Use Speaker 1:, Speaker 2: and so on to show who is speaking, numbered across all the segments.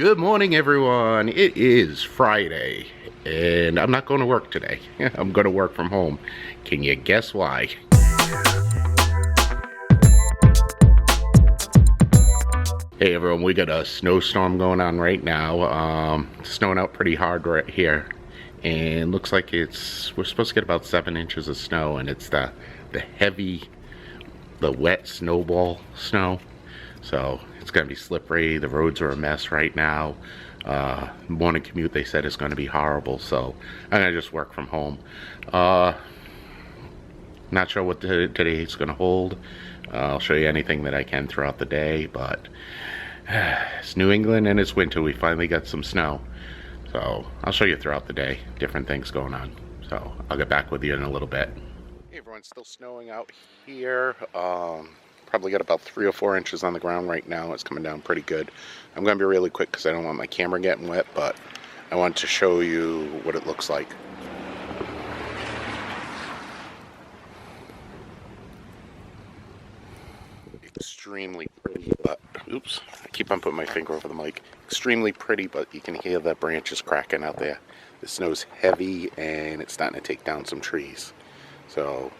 Speaker 1: Good morning, everyone. It is Friday, and I'm not going to work today. I'm going to work from home. Can you guess why? Hey, everyone. We got a snowstorm going on right now. Snowing out pretty hard right here, and looks like we're supposed to get about 7 inches of snow, and it's the heavy, the wet snowball snow. So it's going to be slippery. The roads are a mess right now. Morning commute, they said, is going to be horrible. So I'm going to just work from home. Not sure what today is going to hold. I'll show you anything that I can throughout the day. But it's New England and it's winter. We finally got some snow. So I'll show you throughout the day. Different things going on. So I'll get back with you in a little bit. Hey, everyone, still snowing out here. Probably got about 3 or 4 inches on the ground right now. It's coming down pretty good. I'm going to be really quick because I don't want my camera getting wet, but I want to show you what it looks like. Extremely pretty, but oops, I keep on putting my finger over the mic. Extremely pretty, but you can hear the branches cracking out there. The snow's heavy and it's starting to take down some trees. So,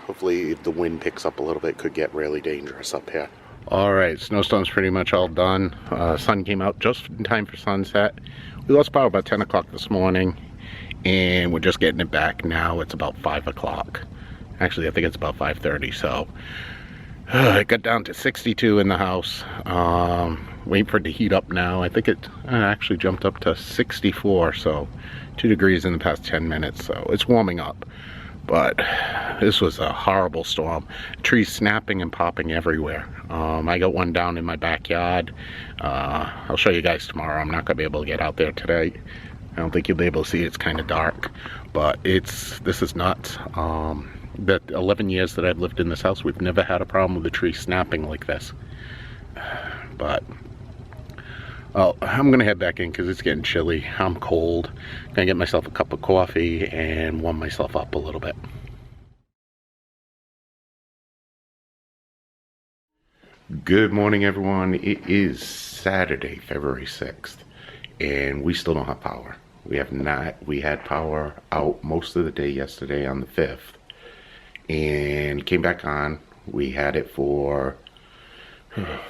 Speaker 1: hopefully if the wind picks up a little bit, could get really dangerous up here. Alright, snowstorm's pretty much all done. Sun came out just in time for sunset. We lost power about 10 o'clock this morning, and we're just getting it back now. It's about 5 o'clock. Actually, I think it's about 5:30, so it got down to 62 in the house. Waiting for it to heat up now. I think it actually jumped up to 64, so 2 degrees in the past 10 minutes, so it's warming up. But this was a horrible storm. Trees snapping and popping everywhere. I got one down in my backyard. I'll show you guys tomorrow. I'm not going to be able to get out there today. I don't think you'll be able to see it. It's kind of dark. But this is nuts. The 11 years that I've lived in this house, we've never had a problem with the tree snapping like this. But I'm gonna head back in because it's getting chilly. I'm cold. Gonna get myself a cup of coffee and warm myself up a little bit. Good morning, everyone. It is Saturday, February 6th, and we still don't have power. We had power out most of the day yesterday on the 5th, and came back on. We had it for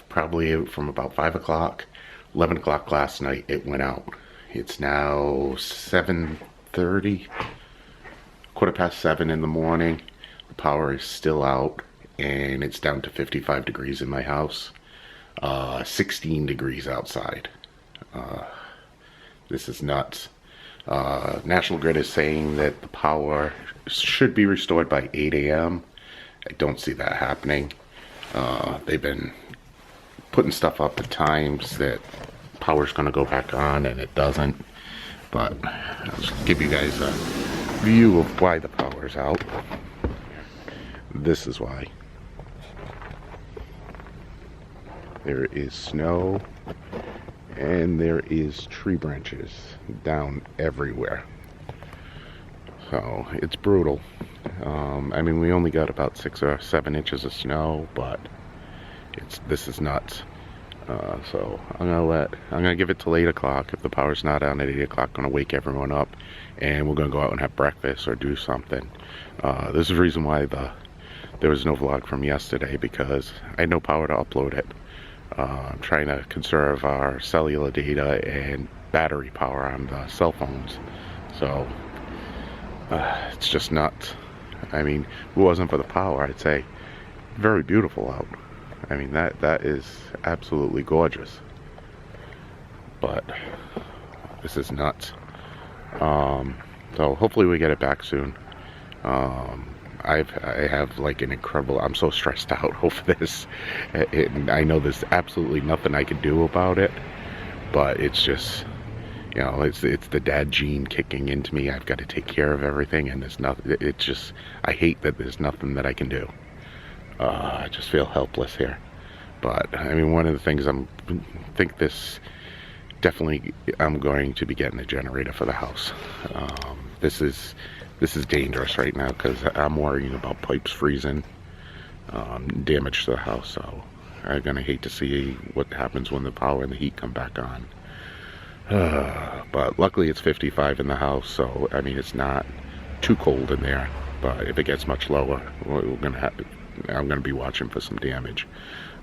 Speaker 1: probably from about 5 o'clock. 11 o'clock last night it went out. It's now 7:30, 7:15 in the morning. The power is still out and it's down to 55 degrees in my house, 16 degrees outside. This is nuts. National Grid is saying that the power should be restored by 8 a.m. I don't see that happening. They've been putting stuff up at times that power's going to go back on and it doesn't. But I'll just give you guys a view of why the power's out. This is why. There is snow and there is tree branches down everywhere. So it's brutal. I mean, we only got about 6 or 7 inches of snow, but this is nuts. So I'm gonna give it till 8 o'clock. If the power's not on at 8 o'clock, I'm gonna wake everyone up and we're gonna go out and have breakfast or do something. This is the reason why there was no vlog from yesterday, because I had no power to upload it. I'm trying to conserve our cellular data and battery power on the cell phones. So it's just nuts. I mean, if it wasn't for the power, I'd say very beautiful out. I mean, that is absolutely gorgeous. But this is nuts. So hopefully we get it back soon. I have like an incredible, I'm so stressed out over this. And I know there's absolutely nothing I can do about it, but it's just, you know, it's the dad gene kicking into me. I've got to take care of everything, and there's nothing. It's just, I hate that there's nothing that I can do. I just feel helpless here. But I mean, one of the things I'm going to be getting a generator for the house. This is dangerous right now because I'm worrying about pipes freezing, damage to the house. So I'm gonna hate to see what happens when the power and the heat come back on. But luckily it's 55 in the house, so I mean it's not too cold in there. But if it gets much lower, I'm gonna be watching for some damage.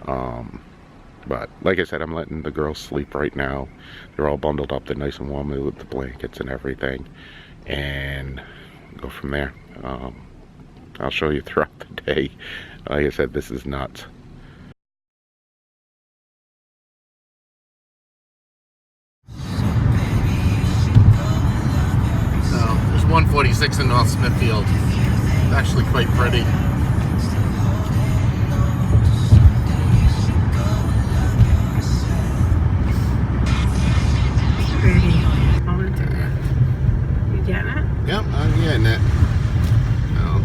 Speaker 1: But like I said, I'm letting the girls sleep right now. They're all bundled up, they're nice and warm with the blankets and everything, and go from there. I'll show you throughout the day. Like I said, this is nuts. So there's 146 in North Smithfield. It's actually quite pretty.
Speaker 2: You getting it?
Speaker 1: Yep, I'm getting it.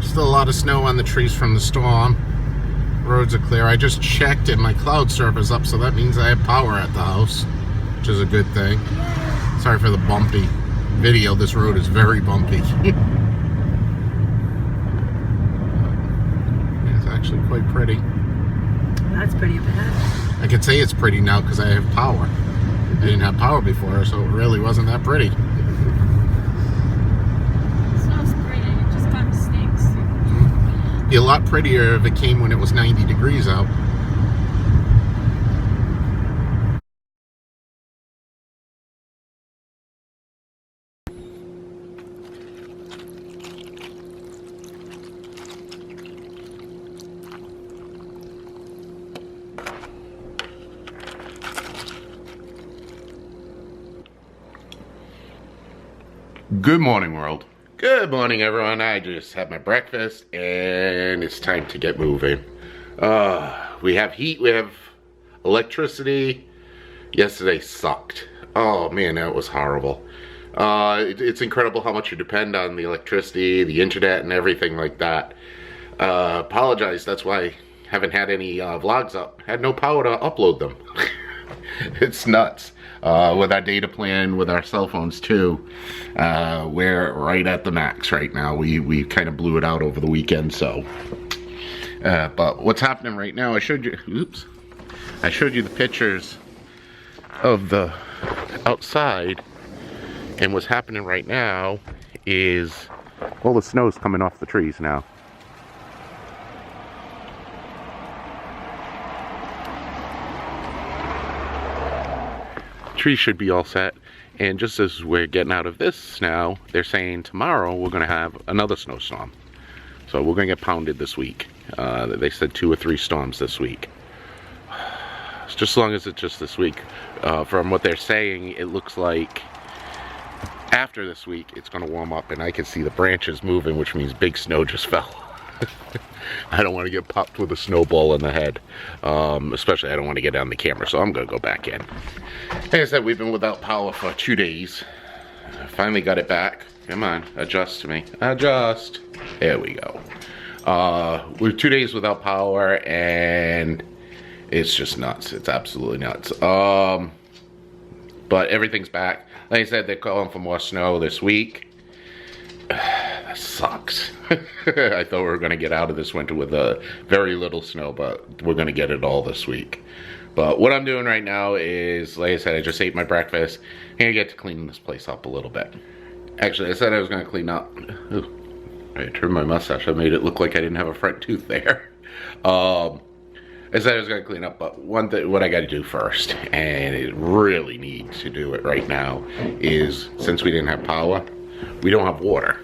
Speaker 1: Still a lot of snow on the trees from the storm. Roads are clear. I just checked and my cloud server's up, so that means I have power at the house, which is a good thing. Sorry for the bumpy video. This road is very bumpy. It's actually quite pretty.
Speaker 2: That's pretty bad.
Speaker 1: I can say it's pretty now because I have power. I didn't have power before, so it really wasn't that pretty. Be a lot prettier if it came when it was 90 degrees out. Good morning, world. Good morning, everyone. I just had my breakfast and it's time to get moving. We have heat, we have electricity. Yesterday sucked. Oh man, that was horrible. It's incredible how much you depend on the electricity, the internet, and everything like that. Apologize, that's why I haven't had any vlogs up. Had no power to upload them. It's nuts. With our data plan, with our cell phones too, we're right at the max right now. We kind of blew it out over the weekend, so. But what's happening right now, I showed you the pictures of the outside, and what's happening right now is, well, the snow's coming off the trees now. Trees should be all set, and just as we're getting out of this now, they're saying tomorrow we're going to have another snowstorm. So we're going to get pounded this week. They said 2 or 3 storms this week. Just as long as it's just this week. From what they're saying, it looks like after this week it's going to warm up, and I can see the branches moving, which means big snow just fell. I don't want to get popped with a snowball in the head. Especially I don't want to get on the camera, so I'm going to go back in. Like I said, we've been without power for 2 days. I finally got it back. Come on, adjust to me. Adjust. There we go. We're 2 days without power, and it's just nuts. It's absolutely nuts. But everything's back. Like I said, they're calling for more snow this week. That sucks. I thought we were going to get out of this winter with very little snow, but we're going to get it all this week. But what I'm doing right now is, like I said, I just ate my breakfast. I'm going to get to clean this place up a little bit. Actually, I said I was going to clean up. Ooh, I trimmed my mustache. I made it look like I didn't have a front tooth there. I said I was going to clean up, but one thing, what I got to do first, and it really needs to do it right now, is since we didn't have power, we don't have water.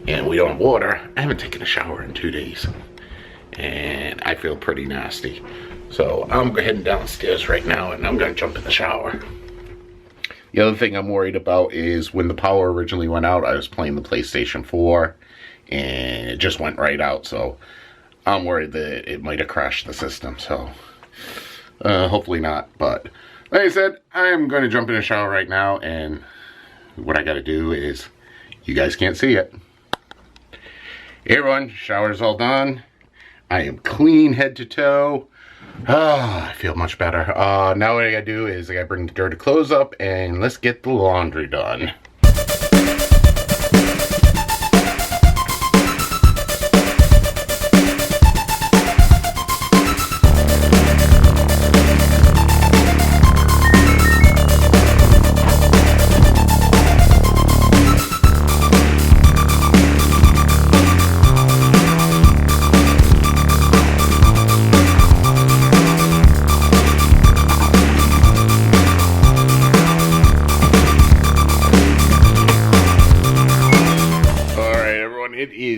Speaker 1: And we don't have water. I haven't taken a shower in 2 days. And I feel pretty nasty. So I'm heading downstairs right now and I'm gonna jump in the shower. The other thing I'm worried about is when the power originally went out, I was playing the PlayStation 4 and it just went right out. So I'm worried that it might have crashed the system. So hopefully not. But like I said, I'm gonna jump in the shower right now, and what I gotta do is, you guys can't see it. Hey everyone, shower's all done. I am clean head to toe. I feel much better. Now what I gotta do is I gotta bring the dirty clothes up and let's get the laundry done.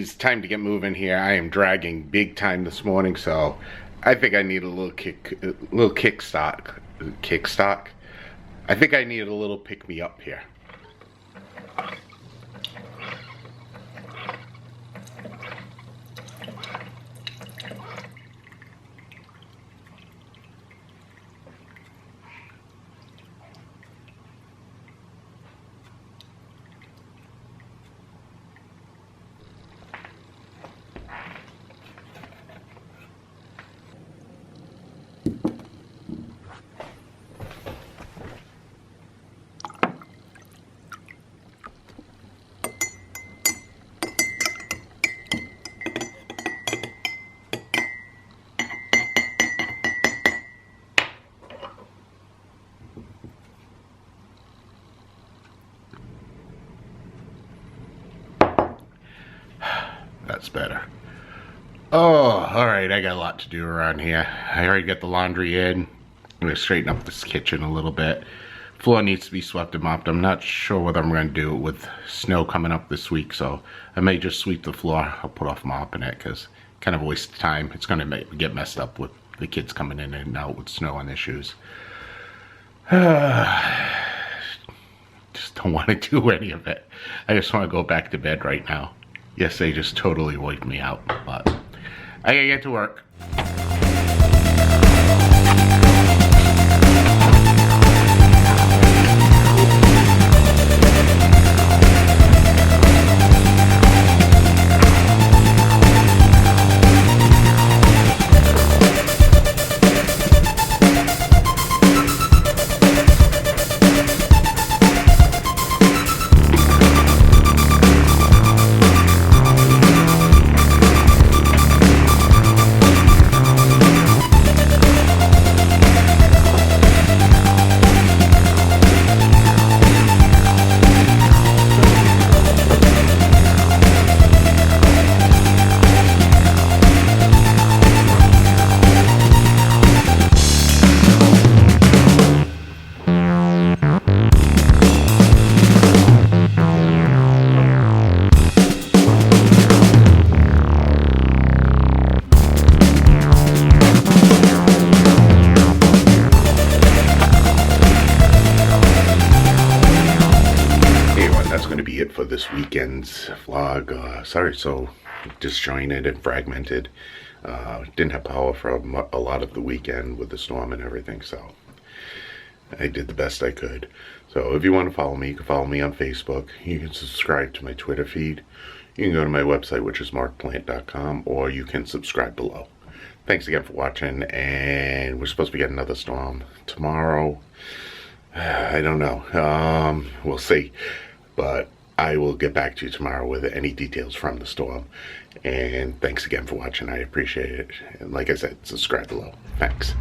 Speaker 1: Anyways, time to get moving here. I am dragging big time this morning, so I think I need a little kickstock. I think I need a little pick me up here. That's better. Oh, alright, I got a lot to do around here. I already got the laundry in. I'm going to straighten up this kitchen a little bit. Floor needs to be swept and mopped. I'm not sure whether I'm going to do it with snow coming up this week, so I may just sweep the floor. I'll put off mopping it because kind of a waste of time. It's going to get messed up with the kids coming in and out with snow and issues. Just don't want to do any of it. I just want to go back to bed right now. Yes, they just totally wiped me out, but I gotta get to work. For this weekend's vlog. Sorry, so disjointed and fragmented. Didn't have power for a lot of the weekend with the storm and everything, so I did the best I could. So if you want to follow me, you can follow me on Facebook. You can subscribe to my Twitter feed. You can go to my website, which is markplant.com, or you can subscribe below. Thanks again for watching, and we're supposed to be getting another storm tomorrow. I don't know. We'll see. But I will get back to you tomorrow with any details from the storm. And thanks again for watching. I appreciate it. And like I said, subscribe below. Thanks.